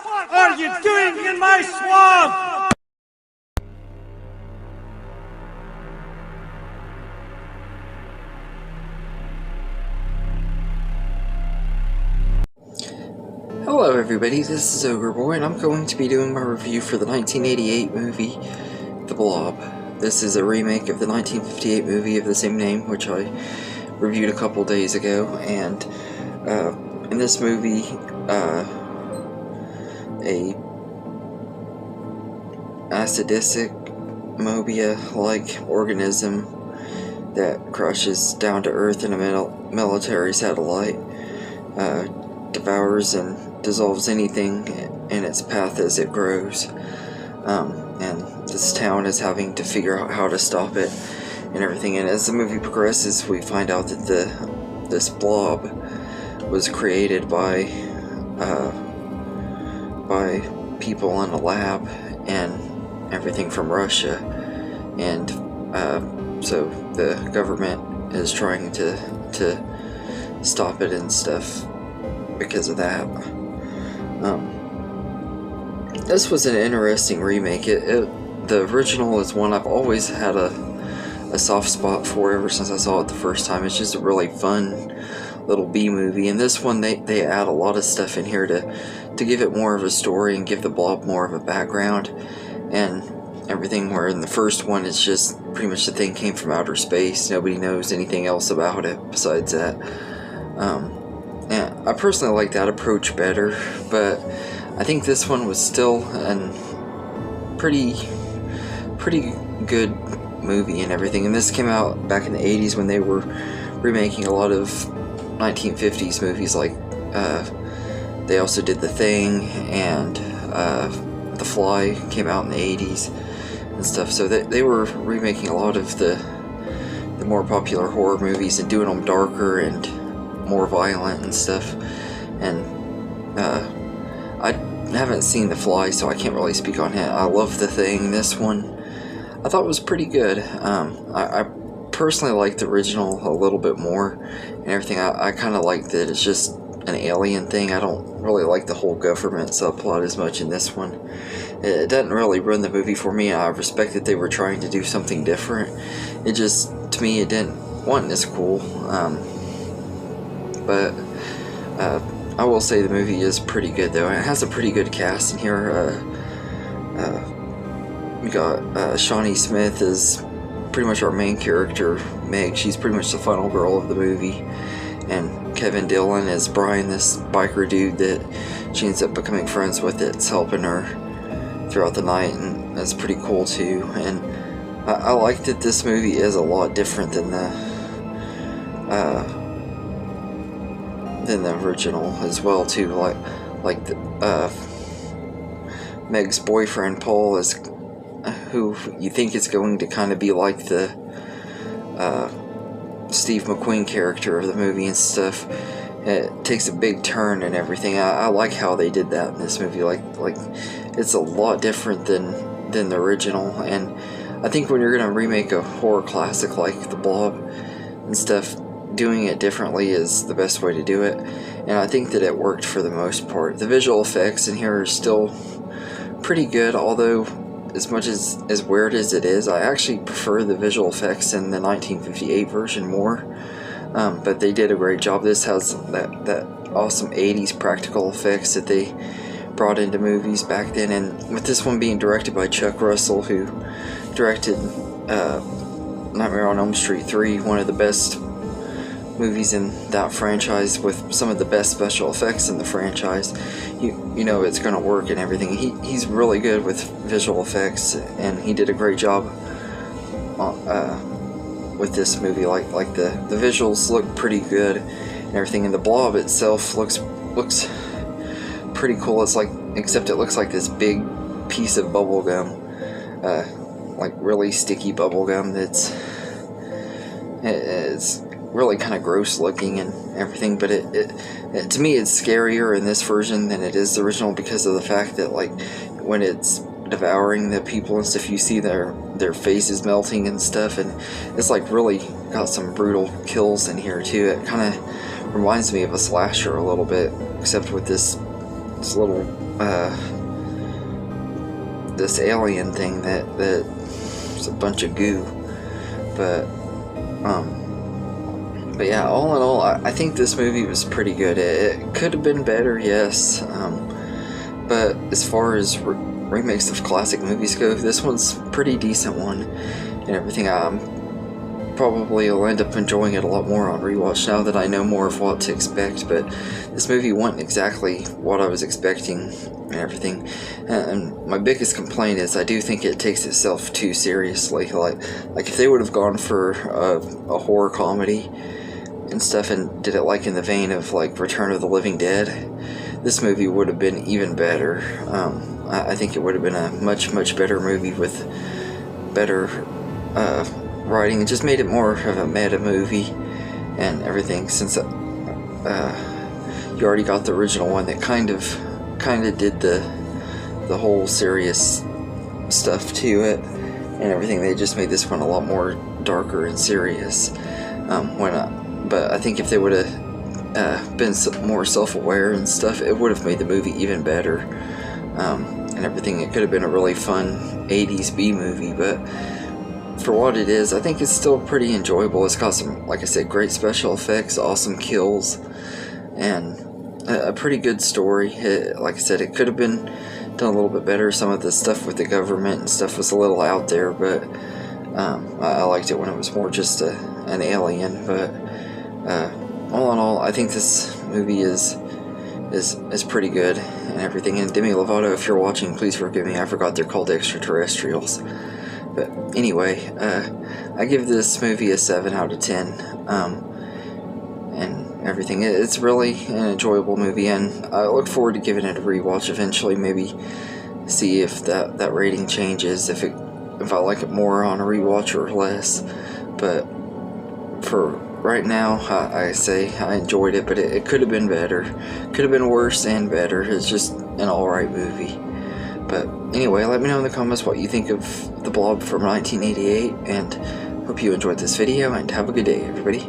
What are you doing in my swamp? Hello everybody, this is Ogre Boy, and I'm going to be doing my review for the 1988 movie, The Blob. This is a remake of the 1958 movie of the same name, which I reviewed a couple days ago, and in this movie, a acidic mobia-like organism that crashes down to Earth in a military satellite devours and dissolves anything in its path as it grows, and this town is having to figure out how to stop it and everything. And as the movie progresses, we find out that this blob was created by people in a lab and everything from Russia, and so the government is trying to stop it and stuff because of that. This was an interesting remake. The original is one I've always had a soft spot for ever since I saw it the first time. It's just a really fun little B movie, and this one they add a lot of stuff in here to give it more of a story and give the blob more of a background and everything, where in the first one it's just pretty much the thing came from outer space. Nobody knows anything else about it besides that. Yeah, I personally like that approach better, but I think this one was still a pretty good movie and everything. And this came out back in the 80s when they were remaking a lot of 1950s movies, like they also did The Thing, and The Fly came out in the 80s and stuff. So they were remaking a lot of the more popular horror movies and doing them darker and more violent and stuff. And I haven't seen The Fly, so I can't really speak on it. I love The Thing. This one I thought was pretty good. I personally like the original a little bit more and everything. I kind of like that it's just an alien thing. I don't really like the whole government subplot as much in this one. It doesn't really run the movie for me. I respect that they were trying to do something different. It just, to me, it wasn't as cool. But I will say the movie is pretty good, though. It has a pretty good cast in here. We got Shawnee Smith as pretty much our main character, Meg. She's pretty much the final girl of the movie. And Kevin Dillon as Brian, this biker dude that she ends up becoming friends with, that's helping her throughout the night, and that's pretty cool too. And I like that this movie is a lot different than the original as well too. Like Meg's boyfriend Paul is who you think is going to kind of be like the Steve McQueen character of the movie and stuff. It takes a big turn and everything. I like how they did that in this movie. Like it's a lot different than the original. And I think when you're gonna remake a horror classic like The Blob and stuff, doing it differently is the best way to do it, and I think that it worked for the most part. The visual effects in here are still pretty good, although as much as weird as it is, I actually prefer the visual effects in the 1958 version more. But they did a great job. This has that awesome 80s practical effects that they brought into movies back then, and with this one being directed by Chuck Russell, who directed Nightmare on Elm Street 3, one of the best movies in that franchise with some of the best special effects in the franchise, you know it's gonna work and everything. He's really good with visual effects, and he did a great job with this movie. Like the visuals look pretty good and everything, and the blob itself looks pretty cool. It's like, except it looks like this big piece of bubble gum, like really sticky bubble gum that's it's really kind of gross looking and everything. But it to me it's scarier in this version than it is the original, because of the fact that, like, when it's devouring the people and stuff, you see their faces melting and stuff, and it's like really got some brutal kills in here too. It kind of reminds me of a slasher a little bit, except with this little this alien thing that's a bunch of goo. But yeah, all in all, I think this movie was pretty good. It could have been better, yes. But as far as remakes of classic movies go, this one's a pretty decent one and everything. Probably will end up enjoying it a lot more on rewatch now that I know more of what to expect. But this movie wasn't exactly what I was expecting and everything. And my biggest complaint is I do think it takes itself too seriously. Like if they would have gone for a horror comedy and stuff and did it like in the vein of like Return of the Living Dead, this movie would have been even better. I think it would have been a much better movie with better writing. It just made it more of a meta movie and everything, since you already got the original one that kind of did the whole serious stuff to it and everything. They just made this one a lot more darker and serious. But I think if they would have been more self-aware and stuff, it would have made the movie even better and everything. It could have been a really fun 80s B movie, but for what it is, I think it's still pretty enjoyable. It's got some, like I said, great special effects, awesome kills, and a pretty good story. Like I said, it could have been done a little bit better. Some of the stuff with the government and stuff was a little out there, but I liked it when it was more just an alien. But all in all, I think this movie is pretty good and everything. And Demi Lovato, if you're watching, please forgive me. I forgot they're called extraterrestrials. But anyway, I give this movie a 7 out of 10, and everything. It's really an enjoyable movie, and I look forward to giving it a rewatch eventually. Maybe see if that rating changes, if I like it more on a rewatch or less. But for right now, I say I enjoyed it, but it could have been better. Could have been worse and better. It's just an alright movie. But anyway, let me know in the comments what you think of The Blob from 1988, and hope you enjoyed this video, and have a good day, everybody.